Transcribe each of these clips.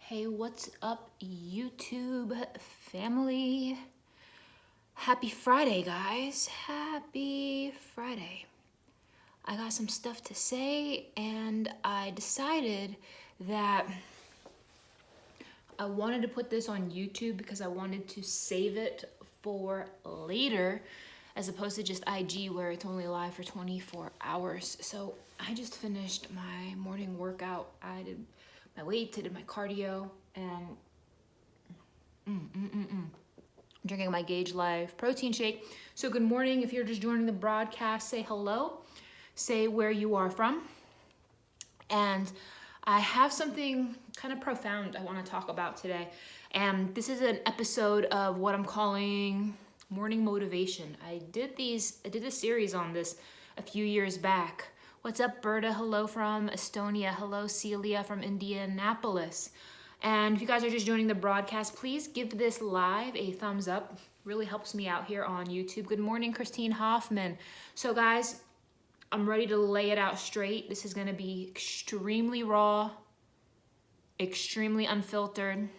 Hey, what's up, YouTube family? Happy Friday, guys. Happy Friday. I got some stuff to say, and I decided that I wanted to put this on YouTube because I wanted to save it for later, as opposed to just IG where it's only live for 24 hours. So I just finished my morning workout. I did my weights, I did my cardio, and drinking my Gage Life protein shake. So good morning. If you're just joining the broadcast, say hello, say where you are from. And I have something kind of profound I want to talk about today. And this is an episode of what I'm calling morning motivation. I did a series on this a few years back. What's up, Berta? Hello from Estonia. Hello, Celia from Indianapolis. And if you guys are just joining the broadcast, please give this live a thumbs up. Really helps me out here on YouTube. Good morning, Christine Hoffman. So guys, I'm ready to lay it out straight. This is gonna be extremely raw, extremely unfiltered.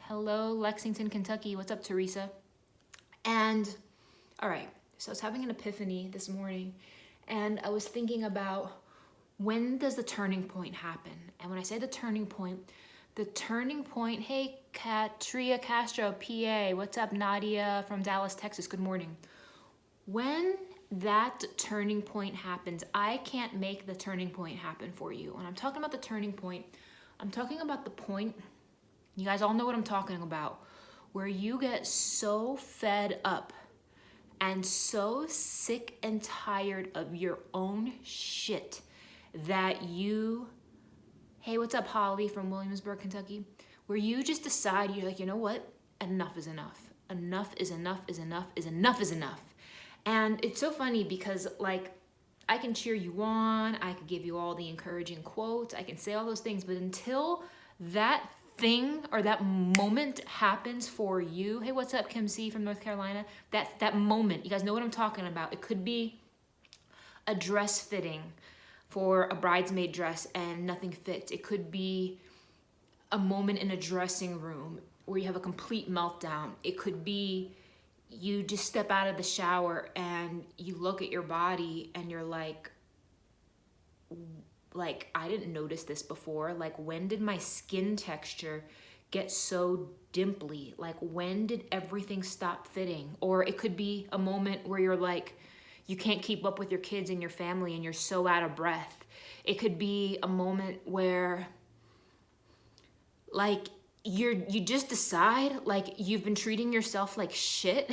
Hello, Lexington, Kentucky. What's up, Teresa? And all right, so I was having an epiphany this morning, and I was thinking about, when does the turning point happen? And when I say the turning point, hey, Katria Castro, PA, what's up, Nadia from Dallas, Texas, good morning. When that turning point happens, I can't make the turning point happen for you. When I'm talking about the turning point, I'm talking about the point, you guys all know what I'm talking about, where you get so fed up and so sick and tired of your own shit that you, hey, what's up, Holly from Williamsburg, Kentucky, where you just decide, you're like, you know what, enough is enough. Enough is enough is enough is enough is enough. And it's so funny because, like, I can cheer you on, I can give you all the encouraging quotes, I can say all those things, but until that thing or that moment happens for you, hey, what's up, Kim C from North Carolina, that moment, you guys know what I'm talking about. It could be a dress fitting for a bridesmaid dress and nothing fits. It could be a moment in a dressing room where you have a complete meltdown. It could be you just step out of the shower and you look at your body and you're like, I didn't notice this before. Like, when did my skin texture get so dimply? Like, when did everything stop fitting? Or it could be a moment where you're like, you can't keep up with your kids and your family and you're so out of breath. It could be a moment where, like, you just decide, like, you've been treating yourself like shit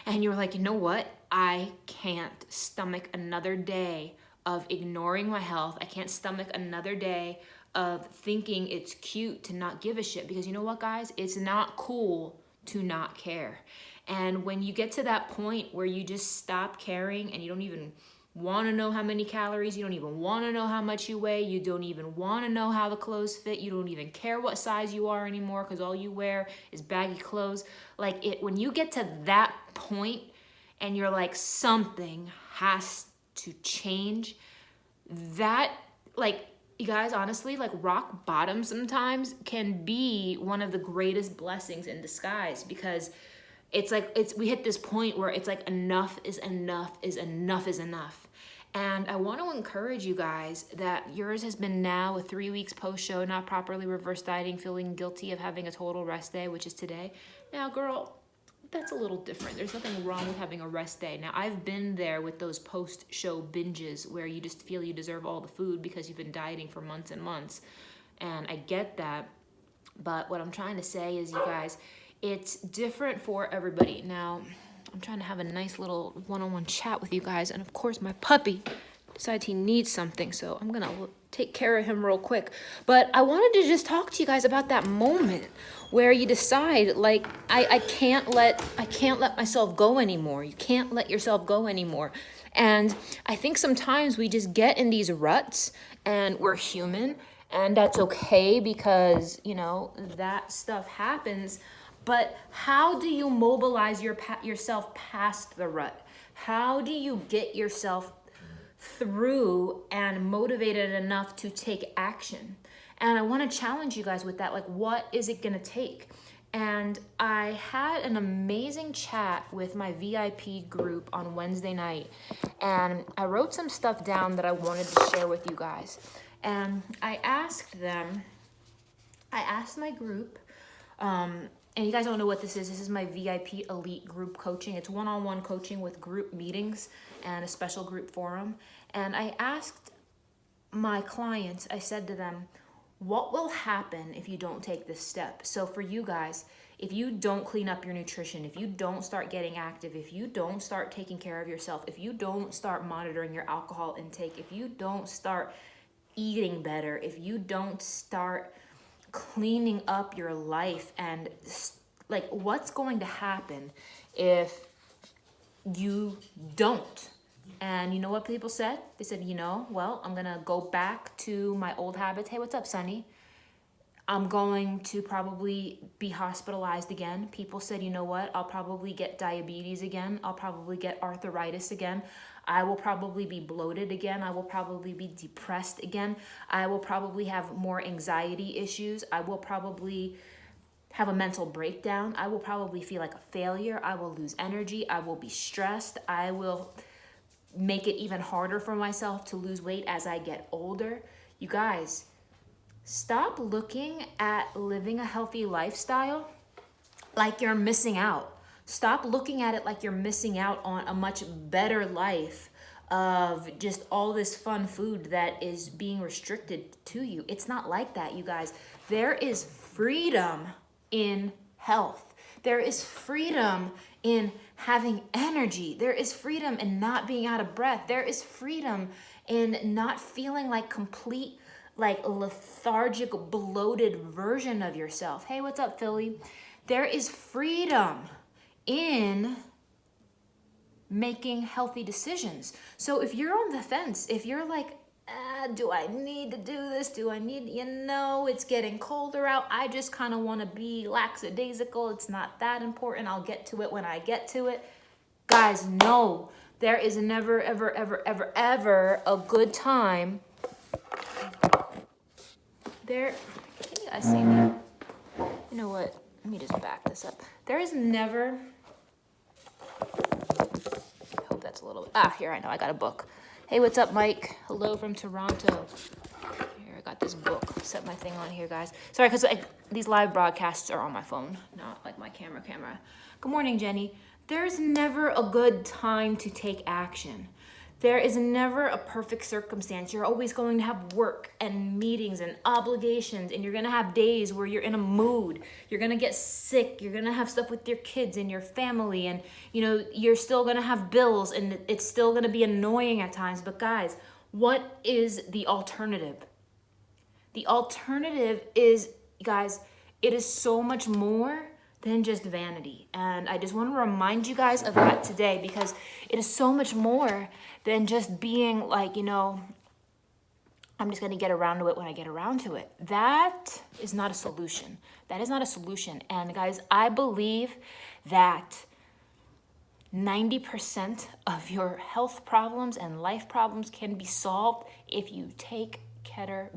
and you're like, you know what? I can't stomach another day of ignoring my health. I can't stomach another day of thinking it's cute to not give a shit, because you know what, guys? It's not cool to not care. And when you get to that point where you just stop caring and you don't even want to know how many calories, you don't even want to know how much you weigh, you don't even want to know how the clothes fit, you don't even care what size you are anymore because all you wear is baggy clothes. Like, when you get to that point and you're like, something has to change, that, like, you guys, honestly, like, rock bottom sometimes can be one of the greatest blessings in disguise, because it's like, we hit this point where it's like, enough is enough is enough is enough. And I want to encourage you guys that yours has been now a 3 weeks post-show, not properly reverse dieting, feeling guilty of having a total rest day, which is today. Now, girl, that's a little different. There's nothing wrong with having a rest day. Now, I've been there with those post-show binges where you just feel you deserve all the food because you've been dieting for months and months. And I get that. But what I'm trying to say is, you guys, it's different for everybody. Now, I'm trying to have a nice little one-on-one chat with you guys. And of course, my puppy decides he needs something. So I'm going to take care of him real quick. But I wanted to just talk to you guys about that moment where you decide, like, I can't let myself go anymore. You can't let yourself go anymore. And I think sometimes we just get in these ruts, and we're human, and that's okay, because, you know, that stuff happens. But how do you mobilize yourself past the rut? How do you get yourself through and motivated enough to take action? And I want to challenge you guys with that. Like, what is it going to take? And I had an amazing chat with my VIP group on Wednesday night. And I wrote some stuff down that I wanted to share with you guys. And I asked my group, and you guys don't know what this is. This is my VIP elite group coaching. It's one-on-one coaching with group meetings and a special group forum. And I asked my clients, I said to them, what will happen if you don't take this step? So for you guys, if you don't clean up your nutrition, if you don't start getting active, if you don't start taking care of yourself, if you don't start monitoring your alcohol intake, if you don't start eating better, if you don't start cleaning up your life, and like, what's going to happen if you don't? And you know what people said? They said, well, I'm going to go back to my old habits. Hey, what's up, Sonny? I'm going to probably be hospitalized again. People said, you know what? I'll probably get diabetes again. I'll probably get arthritis again. I will probably be bloated again. I will probably be depressed again. I will probably have more anxiety issues. I will probably have a mental breakdown. I will probably feel like a failure. I will lose energy. I will be stressed. I will make it even harder for myself to lose weight as I get older. You guys, stop looking at living a healthy lifestyle like you're missing out. Stop looking at it like you're missing out on a much better life of just all this fun food that is being restricted to you. It's not like that, you guys. There is freedom in health. There is freedom in having energy. There is freedom in not being out of breath. There is freedom in not feeling like complete, like lethargic, bloated version of yourself. Hey, what's up, Philly? There is freedom in making healthy decisions. So if you're on the fence, if you're like, do I need to do this? Do I need, it's getting colder out. I just kind of want to be lackadaisical. It's not that important. I'll get to it when I get to it. Guys, no, there is never, ever, ever, ever, ever a good time. Can you guys see me? You know what? Let me just back this up. There is never, I hope that's a little, here, I know, I got a book. Hey, what's up, Mike? Hello from Toronto. Here, I got this book. Set my thing on here, guys. Sorry, because these live broadcasts are on my phone, not like my camera. Good morning, Jenny. There's never a good time to take action. There is never a perfect circumstance. You're always going to have work and meetings and obligations, and you're going to have days where you're in a mood. You're going to get sick. You're going to have stuff with your kids and your family, and you're still going to have bills, and it's still going to be annoying at times. But guys, what is the alternative? The alternative is, guys, it is so much more than just vanity. And I just want to remind you guys of that today, because it is so much more than just being like, I'm just going to get around to it when I get around to it. That is not a solution. That is not a solution. And guys, I believe that 90% of your health problems and life problems can be solved if you take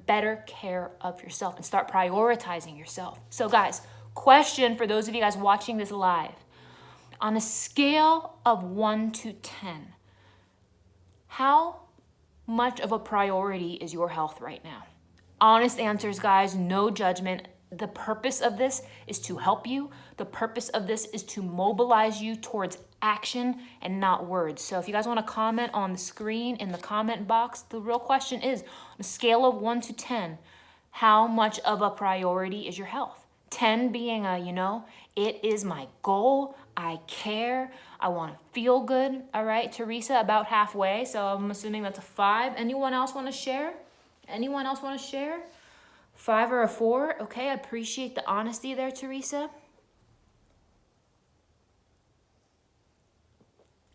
better care of yourself and start prioritizing yourself. So guys, question for those of you guys watching this live. On a scale of 1 to 10, how much of a priority is your health right now? Honest answers, guys, no judgment. The purpose of this is to help you. The purpose of this is to mobilize you towards action and not words. So if you guys want to comment on the screen in the comment box, the real question is, on a scale of 1 to 10, how much of a priority is your health? 10 being it is my goal. I care. I want to feel good. All right, Teresa, about halfway. So I'm assuming that's a 5. Anyone else want to share? 5 or a 4? Okay, I appreciate the honesty there, Teresa.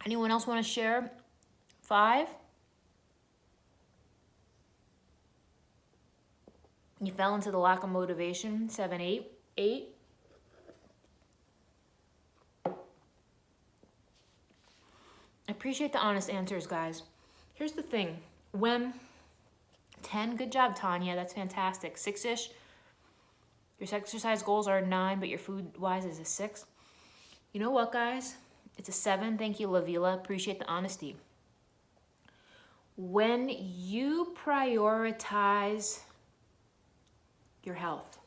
Anyone else want to share? 5? You fell into the lack of motivation. 7, 8. 8. I appreciate the honest answers, guys. Here's the thing. When 10, good job, Tanya. That's fantastic. 6-ish. Your exercise goals are 9, but your food-wise is a 6. You know what, guys? It's a 7. Thank you, Lavila. Appreciate the honesty. When you prioritize your health,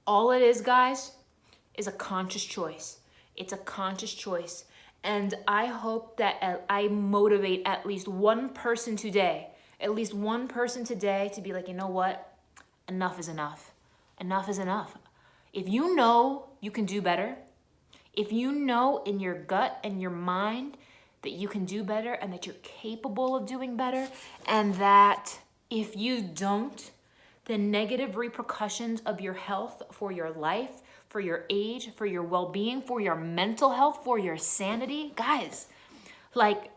all it is, guys, is a conscious choice. It's a conscious choice. And I hope that I motivate at least one person today, to be like, you know what? Enough is enough. Enough is enough. If you know you can do better, if you know in your gut and your mind that you can do better and that you're capable of doing better, and that if you don't, the negative repercussions of your health for your life, for your age, for your well-being, for your mental health, for your sanity, guys, like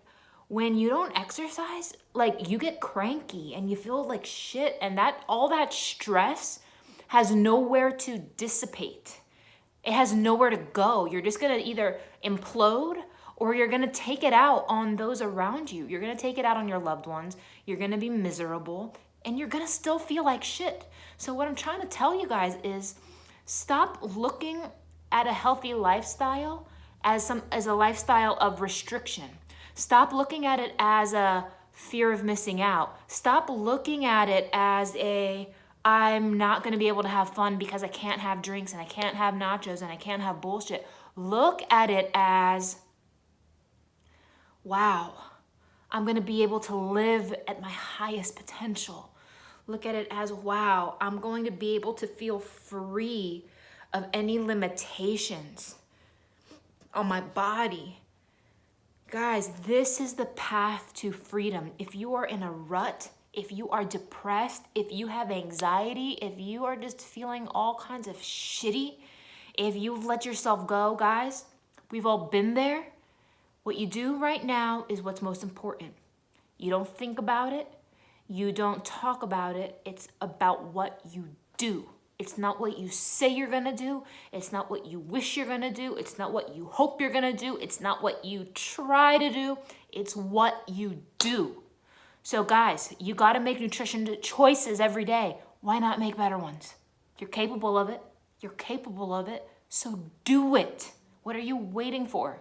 when you don't exercise, like you get cranky and you feel like shit, and that all that stress has nowhere to dissipate. It has nowhere to go. You're just gonna either implode or you're gonna take it out on those around you. You're gonna take it out on your loved ones. You're gonna be miserable and you're gonna still feel like shit. So what I'm trying to tell you guys is stop looking at a healthy lifestyle as a lifestyle of restriction. Stop looking at it as a fear of missing out. Stop looking at it as I'm not going to be able to have fun because I can't have drinks and I can't have nachos and I can't have bullshit. Look at it as, wow, I'm going to be able to live at my highest potential. Look at it as, wow, I'm going to be able to feel free of any limitations on my body. Guys, this is the path to freedom. If you are in a rut, if you are depressed, if you have anxiety, if you are just feeling all kinds of shitty, if you've let yourself go, guys, we've all been there. What you do right now is what's most important. You don't think about it. You don't talk about it. It's about what you do. It's not what you say you're gonna do. It's not what you wish you're gonna do. It's not what you hope you're gonna do. It's not what you try to do. It's what you do. So guys, you gotta make nutrition choices every day. Why not make better ones? You're capable of it. You're capable of it. So do it. What are you waiting for?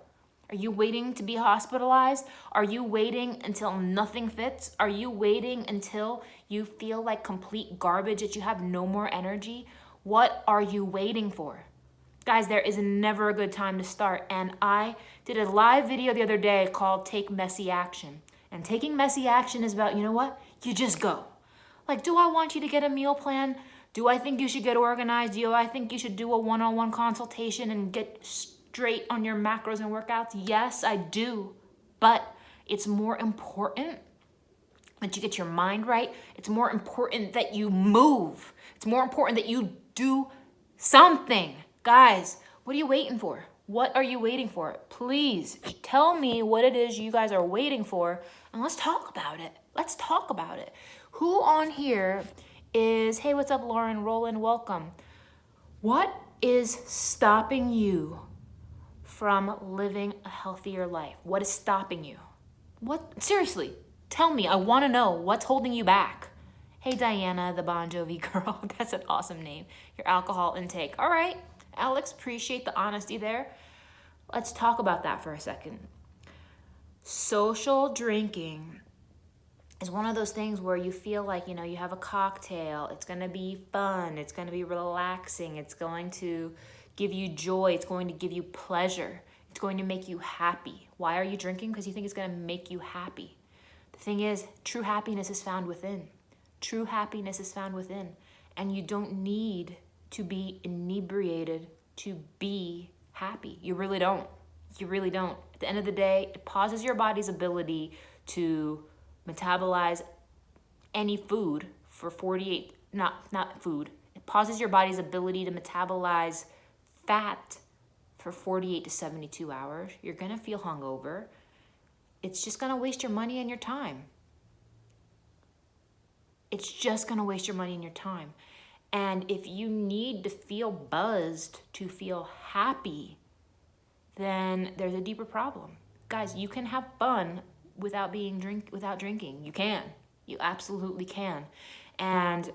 Are you waiting to be hospitalized? Are you waiting until nothing fits? Are you waiting until you feel like complete garbage, that you have no more energy? What are you waiting for? Guys, there is never a good time to start. And I did a live video the other day called Take Messy Action. And taking messy action is about, you know what? You just go. Like, do I want you to get a meal plan? Do I think you should get organized? Do I think you should do a one-on-one consultation and get straight on your macros and workouts? Yes, I do. But it's more important that you get your mind right. It's more important that you move. It's more important that you do something. Guys, what are you waiting for? What are you waiting for? Please tell me what it is you guys are waiting for, and let's talk about it. Let's talk about it. Who on here is, hey, what's up, Lauren, Roland, welcome. What is stopping you from living a healthier life? What is stopping you? What? Seriously, tell me. I want to know what's holding you back. Hey, Diana, the Bon Jovi girl. That's an awesome name. Your alcohol intake. All right, Alex, appreciate the honesty there. Let's talk about that for a second. Social drinking is one of those things where you feel like, you have a cocktail. It's going to be fun. It's going to be relaxing. It's going to give you joy. It's going to give you pleasure. It's going to make you happy. Why are you drinking? Because you think it's going to make you happy. The thing is, true happiness is found within. True happiness is found within. And you don't need to be inebriated to be happy. You really don't. You really don't. At the end of the day, it pauses your body's ability to metabolize any food for 48, not food. It pauses your body's ability to metabolize fat for 48 to 72 hours. You're gonna feel hungover. It's just gonna waste your money and your time. It's just gonna waste your money and your time. And if you need to feel buzzed to feel happy, then there's a deeper problem. Guys, you can have fun without drinking. You can. You absolutely can. And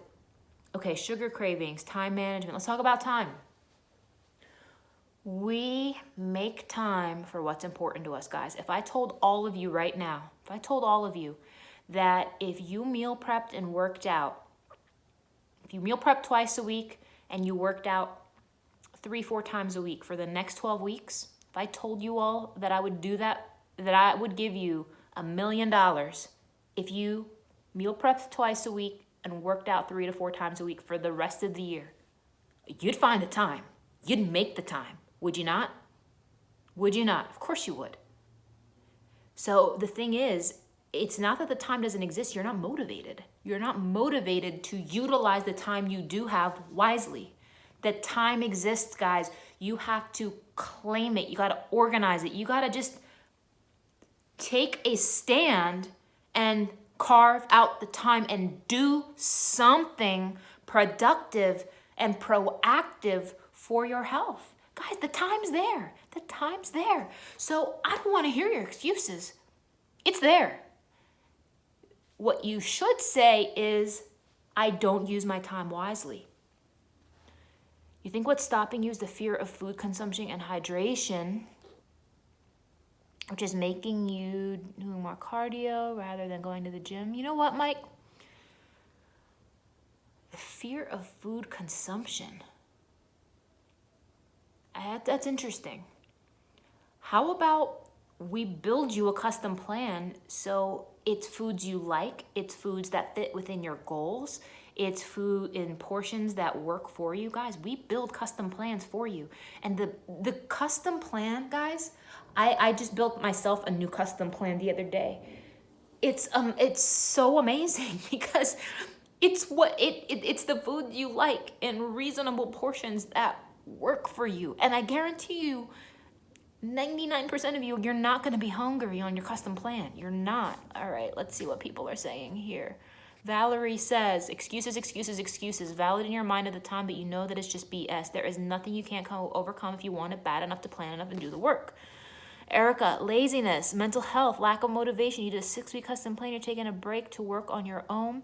okay, sugar cravings, time management. Let's talk about time. We make time for what's important to us, guys. If I told all of you right now, if I told all of you that if you meal prepped and worked out, if you meal prepped twice a week and you worked out 3-4 times a week for the next 12 weeks, if I told you all that I would do that, that I would give you $1 million if you meal prepped twice a week and worked out 3 to 4 times a week for the rest of the year, you'd find the time. You'd make the time. Would you not? Would you not? Of course you would. So the thing is, it's not that the time doesn't exist. You're not motivated. You're not motivated to utilize the time you do have wisely. That time exists, guys. You have to claim it. You got to organize it. You got to just take a stand and carve out the time and do something productive and proactive for your health. Guys, the time's there. The time's there. So I don't want to hear your excuses. It's there. What you should say is, I don't use my time wisely. You think what's stopping you is the fear of food consumption and hydration, which is making you do more cardio rather than going to the gym. You know what, Mike? The fear of food consumption. That's interesting. How about we build you a custom plan so it's foods you like, it's foods that fit within your goals, it's food in portions that work for you, guys. We build custom plans for you. And the custom plan, guys, I just built myself a new custom plan the other day. It's so amazing because it's it's the food you like in reasonable portions that work for you. And I guarantee you, 99% of you, you're not going to be hungry on your custom plan. You're not. All right, let's see what people are saying here. Valerie says, excuses, excuses, excuses. Valid in your mind at the time, but you know that it's just BS. There is nothing you can't overcome if you want it bad enough to plan enough and do the work. Erica, laziness, mental health, lack of motivation. You did a 6-week custom plan. You're taking a break to work on your own.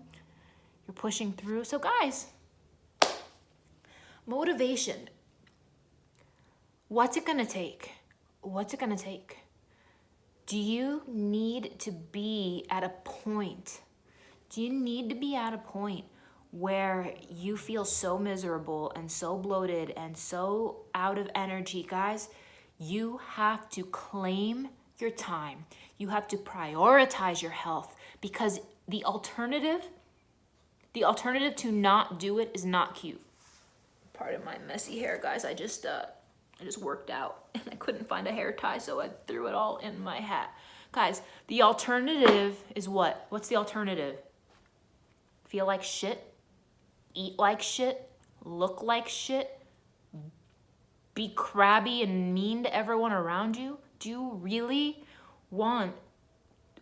You're pushing through. So guys, motivation. What's it going to take? What's it going to take? Do you need to be at a point? Do you need to be at a point where you feel so miserable and so bloated and so out of energy? Guys, you have to claim your time. You have to prioritize your health, because the alternative to not do it is not cute. Pardon my messy hair, guys. I just worked out and I couldn't find a hair tie, so I threw it all in my hat. Guys, the alternative is what? What's the alternative? Feel like shit, eat like shit, look like shit, be crabby and mean to everyone around you? Do you really want,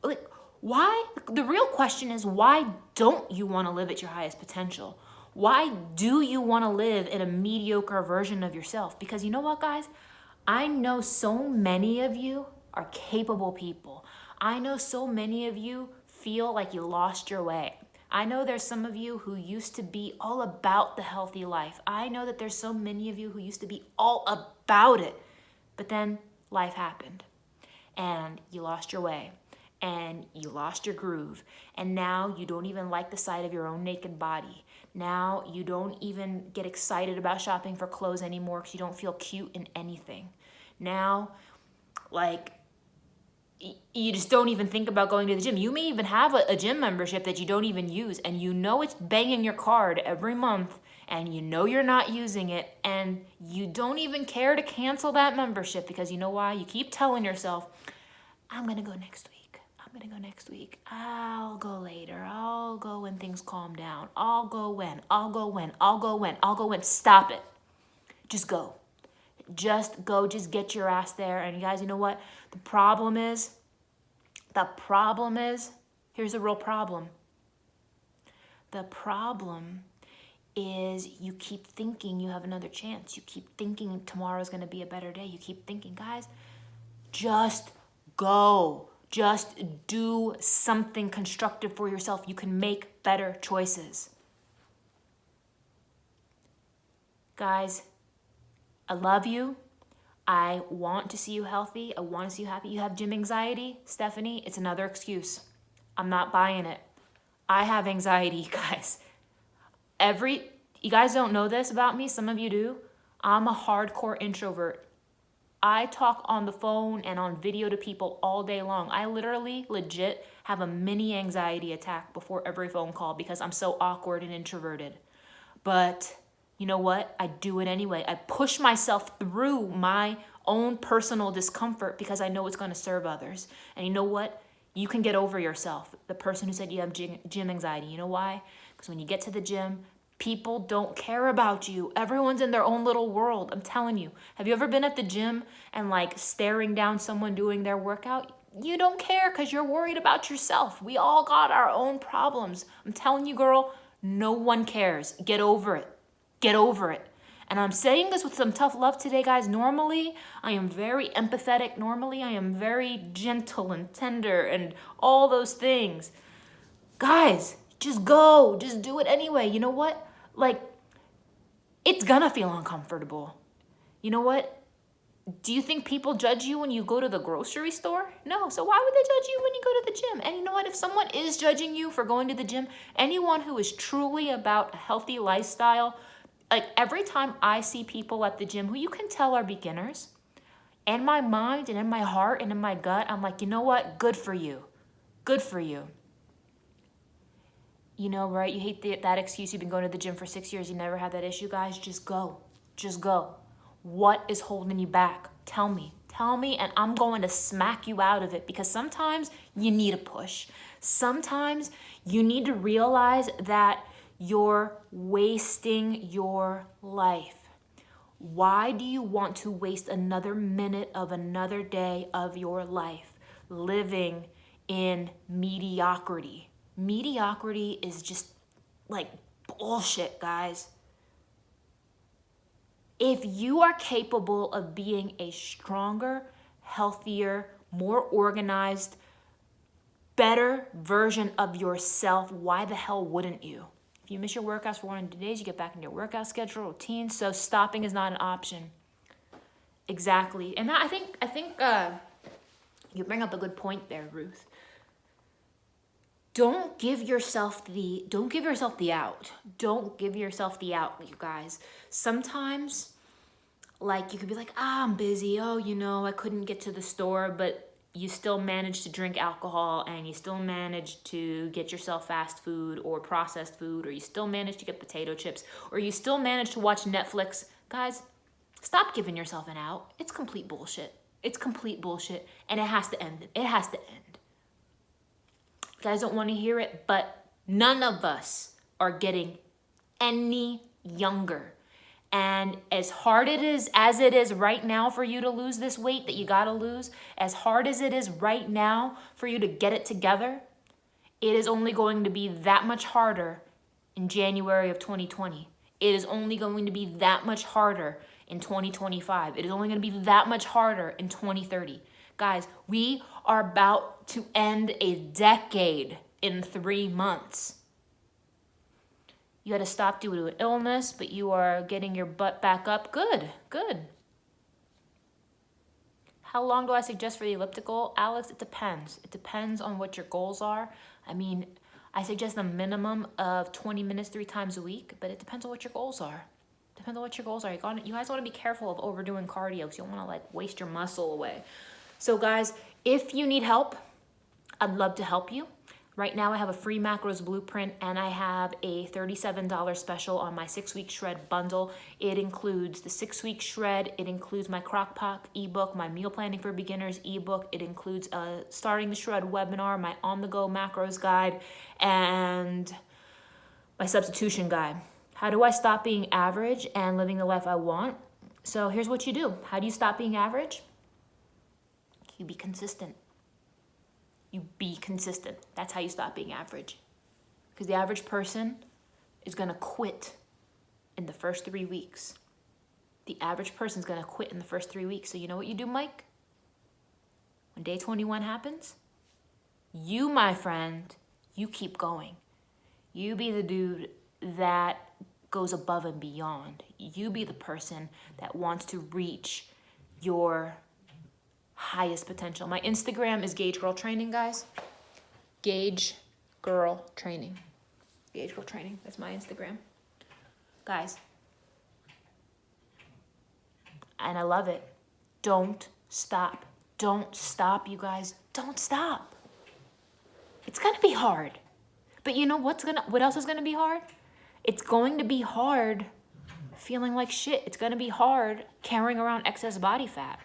like, why? The real question is, why don't you want to live at your highest potential? Why do you want to live in a mediocre version of yourself? Because you know what, guys? I know so many of you are capable people. I know so many of you feel like you lost your way. I know there's some of you who used to be all about the healthy life. I know that there's so many of you who used to be all about it. But then life happened and you lost your way and you lost your groove. And now you don't even like the sight of your own naked body. Now you don't even get excited about shopping for clothes anymore because you don't feel cute in anything. Now, like, you just don't even think about going to the gym. You may even have a gym membership that you don't even use, and you know it's banging your card every month, and you know you're not using it, and you don't even care to cancel that membership because you know why? You keep telling yourself, I'm going to go next week. I'm going to go next week. I'll go later. I'll go when things calm down. I'll go when. I'll go when. I'll go when. I'll go when. Stop it. Just go. Just go. Just get your ass there. And you guys, you know what? The problem is, here's the real problem. The problem is you keep thinking you have another chance. You keep thinking tomorrow's going to be a better day. You keep thinking, guys, just go. Just do something constructive for yourself. You can make better choices. Guys, I love you. I want to see you healthy. I want to see you happy. You have gym anxiety, Stephanie. It's another excuse. I'm not buying it. I have anxiety, guys. You guys don't know this about me. Some of you do. I'm a hardcore introvert. I talk on the phone and on video to people all day long. I literally, legit, have a mini anxiety attack before every phone call because I'm so awkward and introverted. But you know what? I do it anyway. I push myself through my own personal discomfort because I know it's going to serve others. And you know what? You can get over yourself. The person who said you have gym anxiety. You know why? Because when you get to the gym, people don't care about you. Everyone's in their own little world. I'm telling you. Have you ever been at the gym and like staring down someone doing their workout? You don't care because you're worried about yourself. We all got our own problems. I'm telling you, girl, no one cares. Get over it. Get over it. And I'm saying this with some tough love today, guys. Normally, I am very empathetic. Normally, I am very gentle and tender and all those things. Guys, just go. Just do it anyway. You know what? Like, it's gonna feel uncomfortable. You know what? Do you think people judge you when you go to the grocery store? No. So why would they judge you when you go to the gym? And you know what? If someone is judging you for going to the gym, anyone who is truly about a healthy lifestyle, like every time I see people at the gym who you can tell are beginners, in my mind and in my heart and in my gut, I'm like, you know what? Good for you. Good for you. You know, right? You hate that excuse. You've been going to the gym for 6 years. You never had that issue, guys. Just go. Just go. What is holding you back? Tell me. Tell me, and I'm going to smack you out of it because sometimes you need a push. Sometimes you need to realize that you're wasting your life. Why do you want to waste another minute of another day of your life living in mediocrity? Mediocrity is just like bullshit, guys. If you are capable of being a stronger, healthier, more organized, better version of yourself, why the hell wouldn't you? If you miss your workouts for 1 or 2 days, you get back in your workout schedule, routine. So stopping is not an option. Exactly. And I think you bring up a good point there, Ruth. Don't give yourself the out. Don't give yourself the out, you guys. Sometimes, like, you could be like, I'm busy. Oh, I couldn't get to the store, but you still manage to drink alcohol and you still manage to get yourself fast food or processed food, or you still manage to get potato chips, or you still manage to watch Netflix. Guys, stop giving yourself an out. It's complete bullshit. It's complete bullshit, and it has to end. It has to end. You guys don't want to hear it, but none of us are getting any younger. And as hard as it is right now for you to lose this weight that you got to lose, as hard as it is right now for you to get it together, it is only going to be that much harder in January of 2020. It is only going to be that much harder in 2025. It is only going to be that much harder in 2030. Guys, we are about to end a decade in 3 months. You had to stop due to an illness, but you are getting your butt back up. Good, good. How long do I suggest for the elliptical? Alex, it depends. It depends on what your goals are. I mean, I suggest a minimum of 20 minutes 3 times a week, but it depends on what your goals are. Depends on what your goals are. You guys want to be careful of overdoing cardio because you don't want to waste your muscle away. So guys, if you need help, I'd love to help you. Right now I have a free macros blueprint and I have a $37 special on my 6-week shred bundle. It includes the 6-week shred. It includes my crockpot ebook, my meal planning for beginners ebook. It includes a starting the shred webinar, my on-the-go macros guide, and my substitution guide. How do I stop being average and living the life I want? So here's what you do. How do you stop being average? You be consistent. You be consistent. That's how you stop being average. Because the average person is going to quit in the first 3 weeks. The average person is going to quit in the first 3 weeks. So you know what you do, Mike? When day 21 happens, You, my friend, you keep going. You be the dude that goes above and beyond. You be the person that wants to reach your highest potential. My Instagram is Gauge Girl Training, guys. Gauge Girl Training. Gauge Girl Training. That's my Instagram. Guys. And I love it. Don't stop. Don't stop, you guys. Don't stop. It's going to be hard. But you know what else is going to be hard? It's going to be hard feeling like shit. It's going to be hard carrying around excess body fat.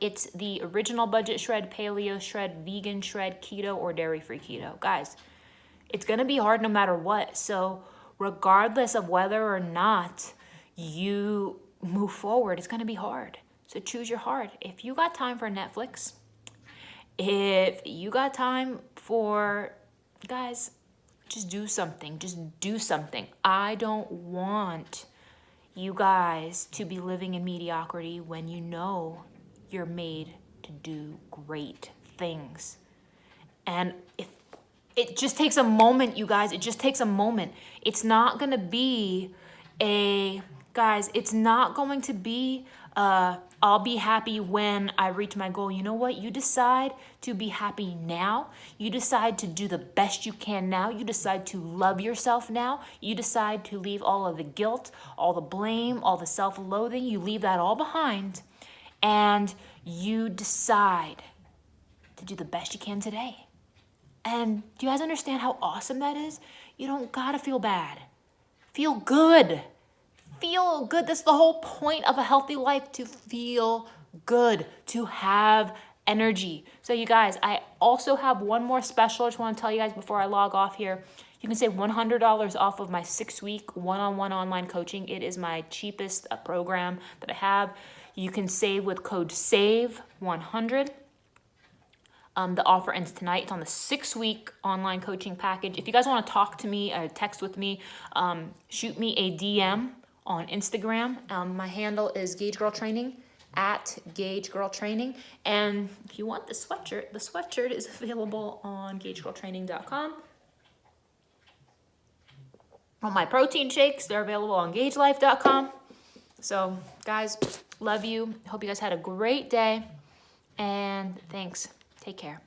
It's the original budget shred, paleo shred, vegan shred, keto, or dairy-free keto. Guys, it's going to be hard no matter what. So regardless of whether or not you move forward, it's going to be hard. So choose your heart. If you got time for Netflix, if you got time for, guys, just do something. Just do something. I don't want you guys to be living in mediocrity when you know you're made to do great things. And if it just takes a moment, you guys, it just takes a moment. It's not going to be it's not going to be I'll be happy when I reach my goal. You know what? You decide to be happy now. You decide to do the best you can now. You decide to love yourself now. You decide to leave all of the guilt, all the blame, all the self-loathing. You leave that all behind, and you decide to do the best you can today. And do you guys understand how awesome that is? You don't gotta feel bad. Feel good. Feel good. That's the whole point of a healthy life, to feel good, to have energy. So you guys, I also have one more special. I just want to tell you guys before I log off here. You can save $100 off of my 6-week one-on-one online coaching. It is my cheapest program that I have. You can save with code SAVE100. The offer ends tonight. It's on the 6-week online coaching package. If you guys want to talk to me or text with me, shoot me a DM on Instagram. My handle is Gauge Girl Training, at Gauge Girl Training. And if you want the sweatshirt is available on GaugeGirlTraining.com. All my protein shakes, they're available on GaugeLife.com. So guys, love you. Hope you guys had a great day. And thanks. Take care.